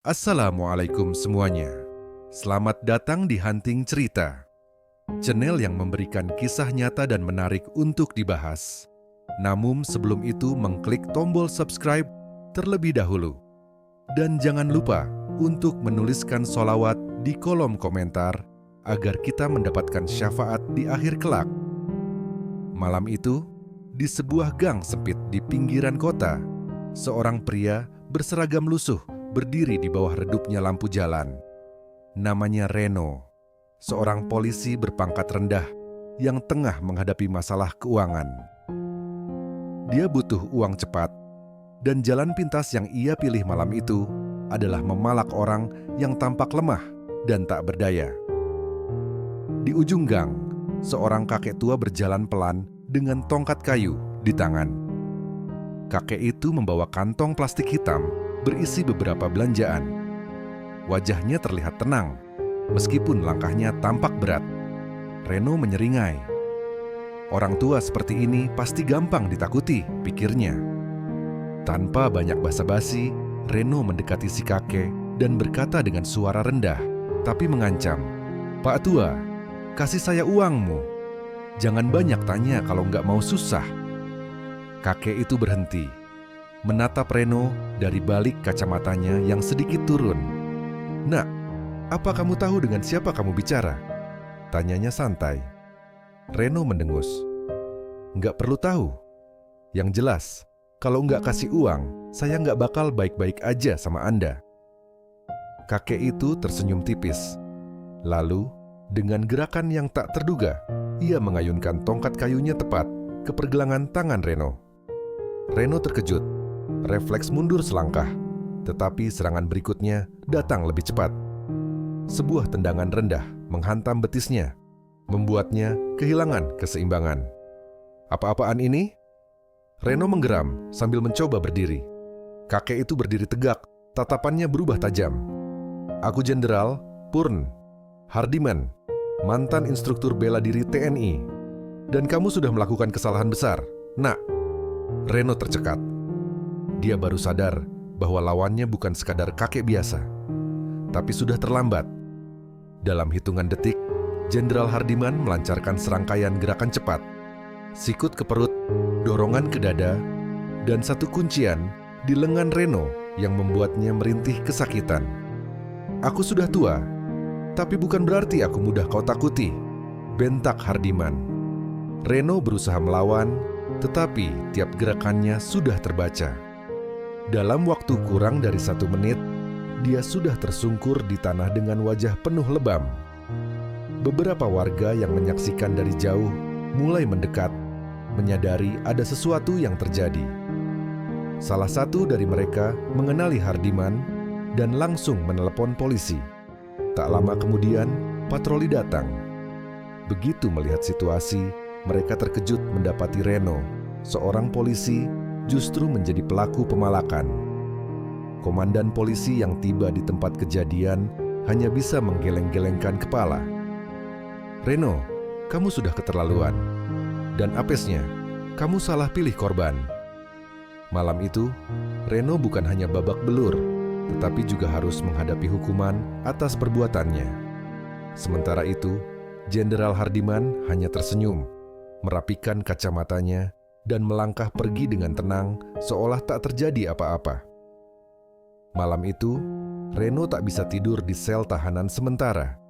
Assalamualaikum semuanya. Selamat datang di Hunting Cerita, channel yang memberikan kisah nyata dan menarik untuk dibahas. Namun sebelum itu mengklik tombol subscribe terlebih dahulu. Dan jangan lupa untuk menuliskan sholawat di kolom komentar agar kita mendapatkan syafaat di akhir kelak. Malam itu, di sebuah gang sempit di pinggiran kota, seorang pria berseragam lusuh berdiri di bawah redupnya lampu jalan. Namanya Reno, seorang polisi berpangkat rendah yang tengah menghadapi masalah keuangan. Dia butuh uang cepat, dan jalan pintas yang ia pilih malam itu adalah memalak orang yang tampak lemah dan tak berdaya. Di ujung gang, seorang kakek tua berjalan pelan dengan tongkat kayu di tangan. Kakek itu membawa kantong plastik hitam berisi beberapa belanjaan. Wajahnya terlihat tenang, meskipun langkahnya tampak berat. Reno menyeringai. Orang tua seperti ini pasti gampang ditakuti, pikirnya. Tanpa banyak basa-basi, Reno mendekati si kakek dan berkata dengan suara rendah, tapi mengancam, "Pak tua, kasih saya uangmu. Jangan banyak tanya kalau nggak mau susah." Kakek itu berhenti, menatap Reno dari balik kacamatanya yang sedikit turun. "Nak, apa kamu tahu dengan siapa kamu bicara?" tanyanya santai. Reno mendengus. "Nggak perlu tahu. Yang jelas, kalau nggak kasih uang, saya nggak bakal baik-baik aja sama Anda." Kakek itu tersenyum tipis. Lalu, dengan gerakan yang tak terduga, ia mengayunkan tongkat kayunya tepat ke pergelangan tangan Reno. Reno terkejut. Refleks mundur selangkah, tetapi serangan berikutnya datang lebih cepat. Sebuah tendangan rendah menghantam betisnya, membuatnya kehilangan keseimbangan. "Apa-apaan ini?" Reno menggeram sambil mencoba berdiri. Kakek itu berdiri tegak, tatapannya berubah tajam. "Aku Jenderal Purn Hardiman, mantan instruktur bela diri TNI. Dan kamu sudah melakukan kesalahan besar, Nak." Reno tercekat. Dia baru sadar bahwa lawannya bukan sekadar kakek biasa. Tapi sudah terlambat. Dalam hitungan detik, Jenderal Hardiman melancarkan serangkaian gerakan cepat. Sikut ke perut, dorongan ke dada, dan satu kuncian di lengan Reno yang membuatnya merintih kesakitan. "Aku sudah tua, tapi bukan berarti aku mudah kau takuti," bentak Hardiman. Reno berusaha melawan, tetapi tiap gerakannya sudah terbaca. Dalam waktu kurang dari 1 menit, dia sudah tersungkur di tanah dengan wajah penuh lebam. Beberapa warga yang menyaksikan dari jauh mulai mendekat, menyadari ada sesuatu yang terjadi. Salah satu dari mereka mengenali Hardiman dan langsung menelepon polisi. Tak lama kemudian, patroli datang. Begitu melihat situasi, mereka terkejut mendapati Reno, seorang polisi, justru menjadi pelaku pemalakan. Komandan polisi yang tiba di tempat kejadian hanya bisa menggeleng-gelengkan kepala. "Reno, kamu sudah keterlaluan. Dan apesnya, kamu salah pilih korban." Malam itu, Reno bukan hanya babak belur, tetapi juga harus menghadapi hukuman atas perbuatannya. Sementara itu, Jenderal Hardiman hanya tersenyum, merapikan kacamatanya, dan melangkah pergi dengan tenang seolah tak terjadi apa-apa. Malam itu, Reno tak bisa tidur di sel tahanan sementara.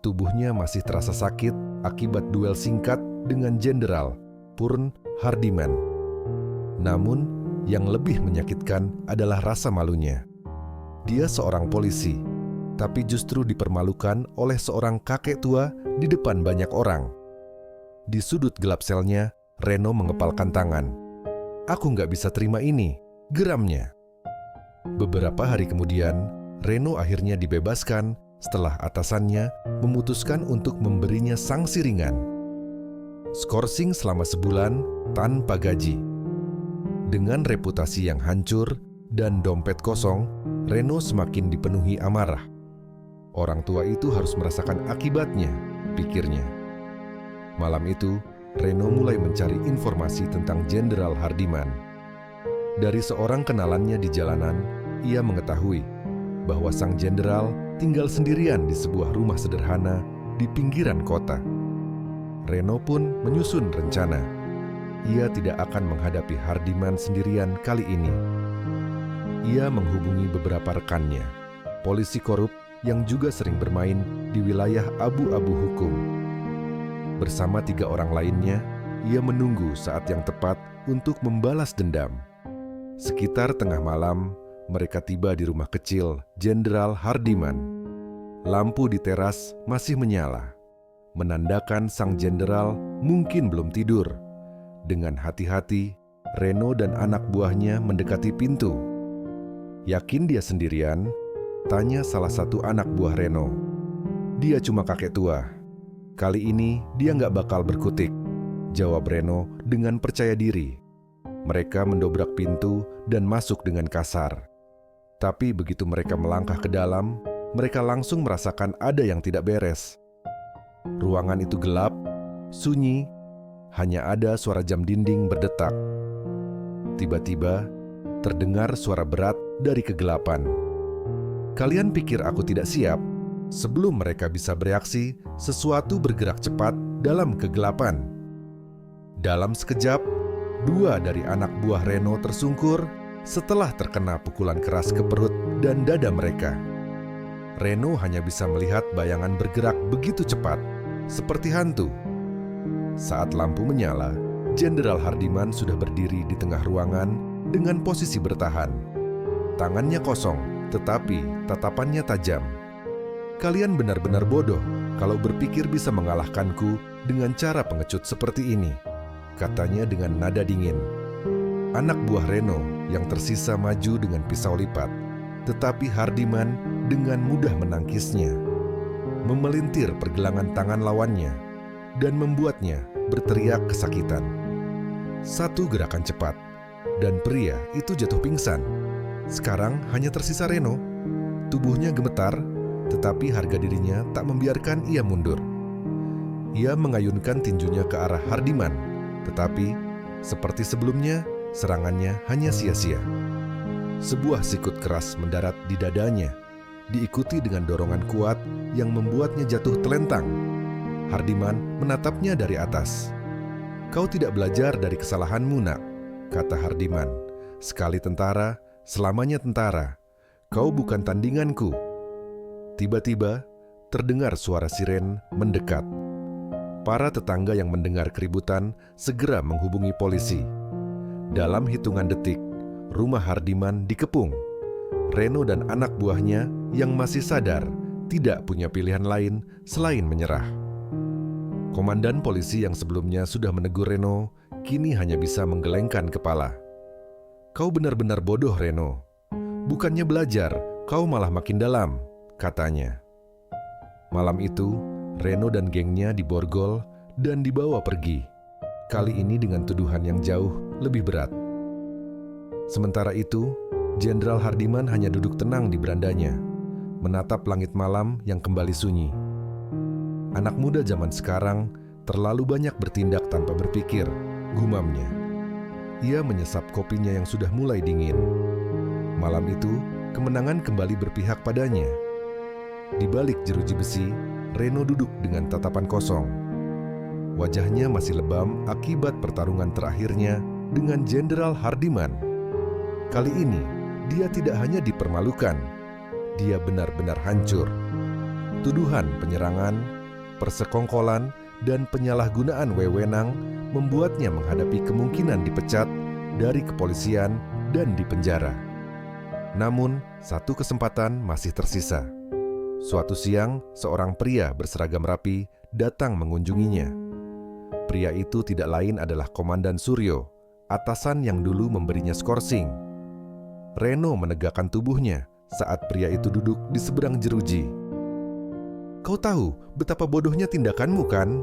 Tubuhnya masih terasa sakit akibat duel singkat dengan Jenderal Purn Hardiman. Namun, yang lebih menyakitkan adalah rasa malunya. Dia seorang polisi, tapi justru dipermalukan oleh seorang kakek tua di depan banyak orang. Di sudut gelap selnya, Reno mengepalkan tangan. "Aku nggak bisa terima ini," geramnya. Beberapa hari kemudian, Reno akhirnya dibebaskan setelah atasannya memutuskan untuk memberinya sanksi ringan. Skorsing selama sebulan tanpa gaji. Dengan reputasi yang hancur dan dompet kosong, Reno semakin dipenuhi amarah. Orang tua itu harus merasakan akibatnya, pikirnya. Malam itu, Reno mulai mencari informasi tentang Jenderal Hardiman. Dari seorang kenalannya di jalanan, ia mengetahui bahwa sang jenderal tinggal sendirian di sebuah rumah sederhana di pinggiran kota. Reno pun menyusun rencana. Ia tidak akan menghadapi Hardiman sendirian kali ini. Ia menghubungi beberapa rekannya, polisi korup yang juga sering bermain di wilayah abu-abu hukum. Bersama 3 orang lainnya, ia menunggu saat yang tepat untuk membalas dendam. Sekitar tengah malam, mereka tiba di rumah kecil Jenderal Hardiman. Lampu di teras masih menyala, menandakan sang jenderal mungkin belum tidur. Dengan hati-hati, Reno dan anak buahnya mendekati pintu. Yakin dia sendirian? Tanya salah satu anak buah Reno. Dia cuma kakek tua. Kali ini dia nggak bakal berkutik, jawab Reno dengan percaya diri. Mereka mendobrak pintu dan masuk dengan kasar. Tapi begitu mereka melangkah ke dalam, mereka langsung merasakan ada yang tidak beres. Ruangan itu gelap, sunyi, hanya ada suara jam dinding berdetak. Tiba-tiba, terdengar suara berat dari kegelapan. Kalian pikir aku tidak siap? Sebelum mereka bisa bereaksi, sesuatu bergerak cepat dalam kegelapan. Dalam sekejap, 2 dari anak buah Reno tersungkur setelah terkena pukulan keras ke perut dan dada mereka. Reno hanya bisa melihat bayangan bergerak begitu cepat, seperti hantu. Saat lampu menyala, Jenderal Hardiman sudah berdiri di tengah ruangan dengan posisi bertahan. Tangannya kosong, tetapi tatapannya tajam. Kalian benar-benar bodoh kalau berpikir bisa mengalahkanku dengan cara pengecut seperti ini, katanya dengan nada dingin. Anak buah Reno yang tersisa maju dengan pisau lipat, tetapi Hardiman dengan mudah menangkisnya, memelintir pergelangan tangan lawannya, dan membuatnya berteriak kesakitan. Satu gerakan cepat, dan pria itu jatuh pingsan. Sekarang hanya tersisa Reno. Tubuhnya gemetar, tetapi harga dirinya tak membiarkan ia mundur. Ia mengayunkan tinjunya ke arah Hardiman, tetapi seperti sebelumnya, serangannya hanya sia-sia. Sebuah sikut keras mendarat di dadanya, diikuti dengan dorongan kuat yang membuatnya jatuh telentang. Hardiman menatapnya dari atas. Kau tidak belajar dari kesalahanmu, nak, kata Hardiman. Sekali tentara, selamanya tentara. Kau bukan tandinganku. Tiba-tiba, terdengar suara siren mendekat. Para tetangga yang mendengar keributan segera menghubungi polisi. Dalam hitungan detik, rumah Hardiman dikepung. Reno dan anak buahnya yang masih sadar tidak punya pilihan lain selain menyerah. Komandan polisi yang sebelumnya sudah menegur Reno, kini hanya bisa menggelengkan kepala. Kau benar-benar bodoh, Reno. Bukannya belajar, kau malah makin dalam, katanya. Malam itu, Reno dan gengnya diborgol dan dibawa pergi. Kali ini dengan tuduhan yang jauh lebih berat. Sementara itu, Jenderal Hardiman hanya duduk tenang di berandanya, menatap langit malam yang kembali sunyi. Anak muda zaman sekarang terlalu banyak bertindak tanpa berpikir, gumamnya. Ia menyesap kopinya yang sudah mulai dingin. Malam itu, kemenangan kembali berpihak padanya. Di balik jeruji besi, Reno duduk dengan tatapan kosong. Wajahnya masih lebam akibat pertarungan terakhirnya dengan Jenderal Hardiman. Kali ini, dia tidak hanya dipermalukan, dia benar-benar hancur. Tuduhan penyerangan, persekongkolan, dan penyalahgunaan wewenang membuatnya menghadapi kemungkinan dipecat dari kepolisian dan dipenjara. Namun, satu kesempatan masih tersisa. Suatu siang, seorang pria berseragam rapi datang mengunjunginya. Pria itu tidak lain adalah Komandan Suryo, atasan yang dulu memberinya skorsing. Reno menegakkan tubuhnya saat pria itu duduk di seberang jeruji. Kau tahu betapa bodohnya tindakanmu, kan?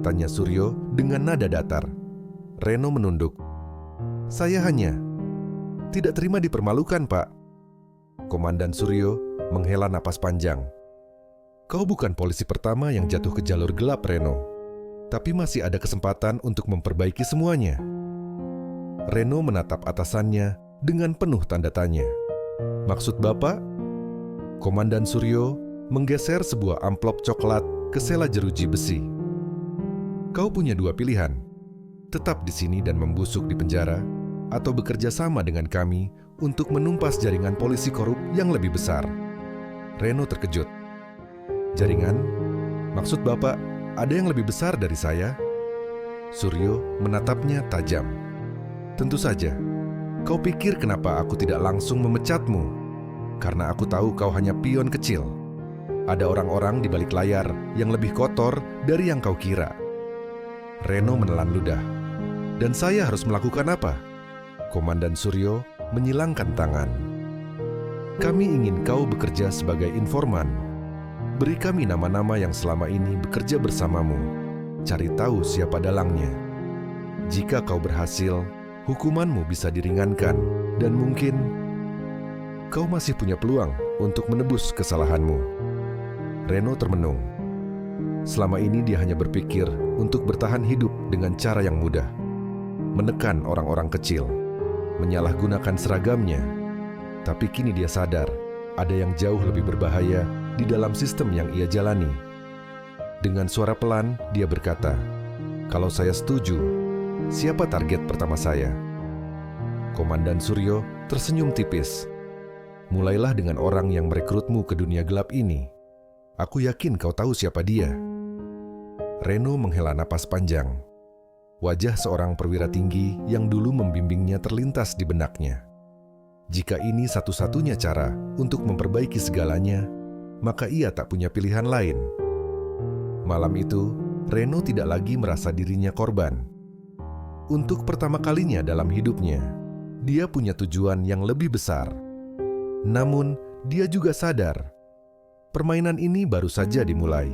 Tanya Suryo dengan nada datar. Reno menunduk. Saya hanya tidak terima dipermalukan, Pak. Komandan Suryo menghela napas panjang. Kau bukan polisi pertama yang jatuh ke jalur gelap, Reno. Tapi masih ada kesempatan untuk memperbaiki semuanya. Reno menatap atasannya dengan penuh tanda tanya. Maksud Bapak? Komandan Suryo menggeser sebuah amplop coklat ke sela jeruji besi. Kau punya dua pilihan, tetap di sini dan membusuk di penjara, atau bekerja sama dengan kami untuk menumpas jaringan polisi korup yang lebih besar. Reno terkejut. Jaringan? Maksud Bapak, ada yang lebih besar dari saya? Suryo menatapnya tajam. Tentu saja. Kau pikir kenapa aku tidak langsung memecatmu? Karena aku tahu kau hanya pion kecil. Ada orang-orang di balik layar yang lebih kotor dari yang kau kira. Reno menelan ludah. Dan saya harus melakukan apa? Komandan Suryo menyilangkan tangan. Kami ingin kau bekerja sebagai informan. Beri kami nama-nama yang selama ini bekerja bersamamu. Cari tahu siapa dalangnya. Jika kau berhasil, hukumanmu bisa diringankan dan mungkin kau masih punya peluang untuk menebus kesalahanmu. Reno termenung. Selama ini dia hanya berpikir untuk bertahan hidup dengan cara yang mudah. Menekan orang-orang kecil, menyalahgunakan seragamnya. Tapi kini dia sadar, ada yang jauh lebih berbahaya di dalam sistem yang ia jalani. Dengan suara pelan, dia berkata, "Kalau saya setuju, siapa target pertama saya?" Komandan Suryo tersenyum tipis. "Mulailah dengan orang yang merekrutmu ke dunia gelap ini. Aku yakin kau tahu siapa dia." Reno menghela napas panjang. Wajah seorang perwira tinggi yang dulu membimbingnya terlintas di benaknya. Jika ini satu-satunya cara untuk memperbaiki segalanya, maka ia tak punya pilihan lain. Malam itu, Reno tidak lagi merasa dirinya korban. Untuk pertama kalinya dalam hidupnya, dia punya tujuan yang lebih besar. Namun, dia juga sadar, permainan ini baru saja dimulai.